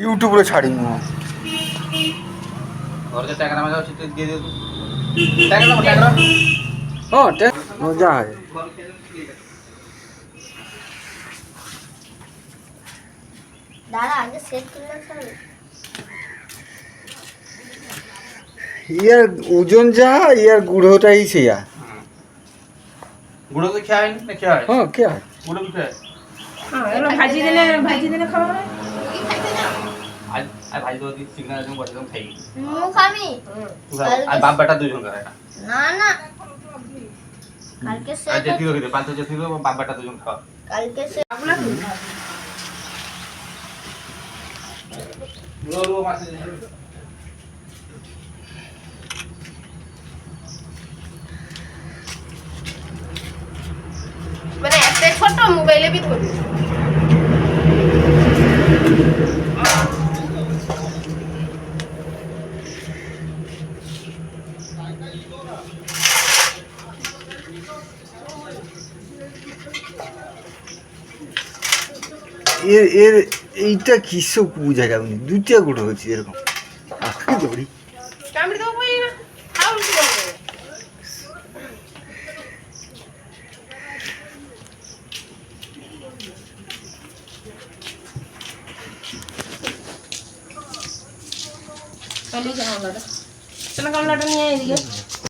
ইউটিউবে ছাড়ি মজা হয়। ইয়ার ওজন যা ইয়ার গুঁড়োটাই সেয়া। গুঁড়ো তো খেয়া হয়নি না খেয়া হয়? হ্যাঁ কে হয় গুঁড়ো কি খেয়া? ভাজি দিলে খাওয়া হয়। আর ভাই তো চিকেন একদম বসে একদম খাই মুখ আমি আর বাপ বেটা দুজন খায় এটা। না না কালকে সে আর যে তিরো খেতে পাঁচ যে তিরো বাপ বেটা দুজন খাওয়া। কালকে সে রো মাছ মানে একটা ছোট মোবাইলে বিট করবি এর এর এইটা কিসব বুঝা যাবে না, দুইটা গুঁড়ো হচ্ছে এরকম ধরি। কামড়ে দাও বই না খাও কি বলবো কামলাটা নিয়ে এদিকে